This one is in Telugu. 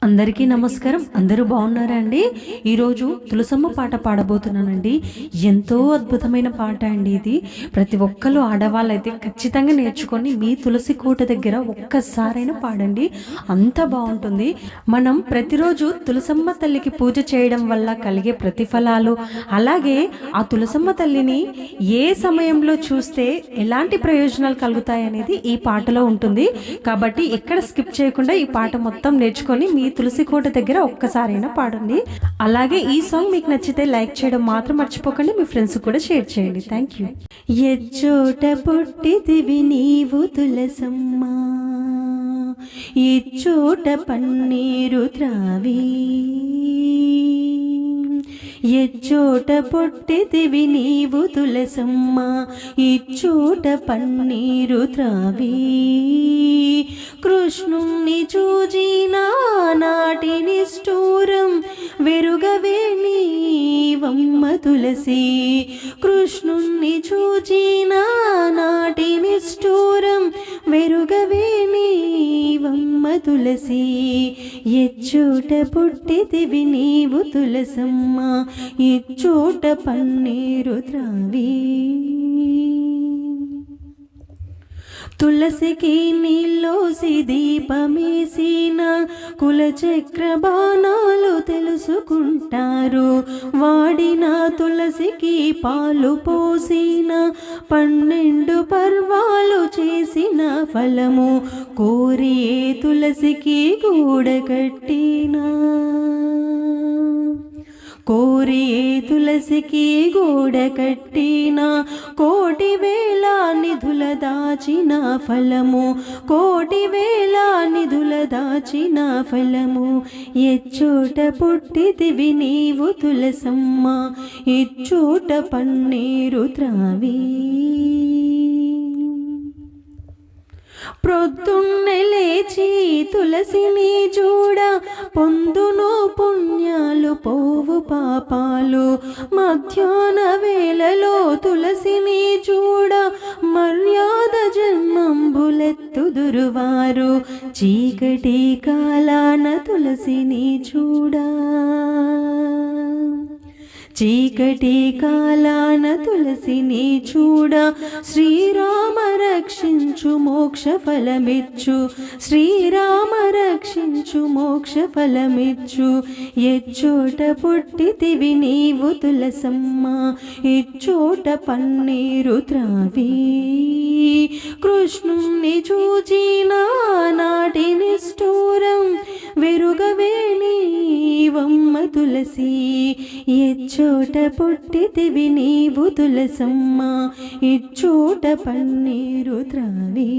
అందరికీ నమస్కారం. అందరూ బాగున్నారా అండి? ఈరోజు తులసమ్మ పాట పాడబోతున్నానండి. ఎంతో అద్భుతమైన పాట అండి ఇది. ప్రతి ఒక్కరు ఆడవాళ్ళైతే ఖచ్చితంగా నేర్చుకొని మీ తులసి కోట దగ్గర ఒక్కసారైనా పాడండి, అంత బాగుంటుంది. మనం ప్రతిరోజు తులసమ్మ తల్లికి పూజ చేయడం వల్ల కలిగే ప్రతిఫలాలు, అలాగే ఆ తులసమ్మ తల్లిని ఏ సమయంలో చూస్తే ఎలాంటి ప్రయోజనాలు కలుగుతాయి అనేది ఈ పాటలో ఉంటుంది. కాబట్టి ఎక్కడ స్కిప్ చేయకుండా ఈ పాట మొత్తం నేర్చుకొని మీ తులసి కోట దగ్గర ఒక్కసారైనా పాడండి. అలాగే ఈ సాంగ్ మీకు నచ్చితే లైక్ చేయడం మాత్రం మర్చిపోకండి, మీ ఫ్రెండ్స్ కూడా షేర్ చేయండి. Thank you. ఎచ్చోట పుట్టిదివి నీవు తులసమ్మ, ఇచ్చోట పన్నీరు త్రావి. ఎచ్చోట పుట్టిదివి నీవు తులసమ్మ, ఇచ్చోట పన్నీరు త్రావి. కృష్ణుణ్ణి చూచిన నాటి నిష్ఠూరం వెరుగవే నీవమ్మ తులసి. కృష్ణుణ్ణి చూచిన నాటి నిష్ఠూరం వెరుగవే నీవమ్మ తులసి. ఎచ్చోట పుట్టిదివి నీవు తులసమ్మ, ఇచ్చోట పన్నీరు త్రావి. తులసికి నీలోసి దీపమేసిన కులచక్ర బాణాలు తెలుసుకుంటారు. వాడిన తులసికి పాలు పోసిన 12 పర్వాలు చేసిన ఫలము కోరి తులసికి గూడ కట్టినా. కోరి తులసికి గూడ కట్టిన కోటి వేల నిధుల దాచిన ఫలము, కోటి వేల నిధుల దాచిన ఫలము. ఎచ్చోట పుట్టిదివి నీవు తులసమ్మ, ఇచ్చోట పన్నీరు త్రావి. ప్రొద్దున్నే లేచి తులసిని చూడ పొందును పుణ్యాలు పోవు పాపాలు. మధ్యాహ్న వేళలో తులసిని చూడ మర్యాద జన్మంబులెత్తుదురువారు. చీకటి కాలాన తులసిని చూడా, చీకటి కాలాన తులసిని చూడ శ్రీరామ రక్షించు మోక్ష ఫలమిచ్చు. శ్రీరామ రక్షించు మోక్ష ఫలమిచ్చు. ఎచ్చోట పుట్టితివి నీవు తులసమ్మ, ఇచ్చోట పన్నీరు త్రావి. కృష్ణుణ్ణి చూచిన నాటి నిష్ఠూరం వెరుగవే నీవమ్మ తులసి. ఎచ్చోట పుట్టితివి నీవు తులసమ్మ, ఇచ్చోట పన్నీరు త్రావి.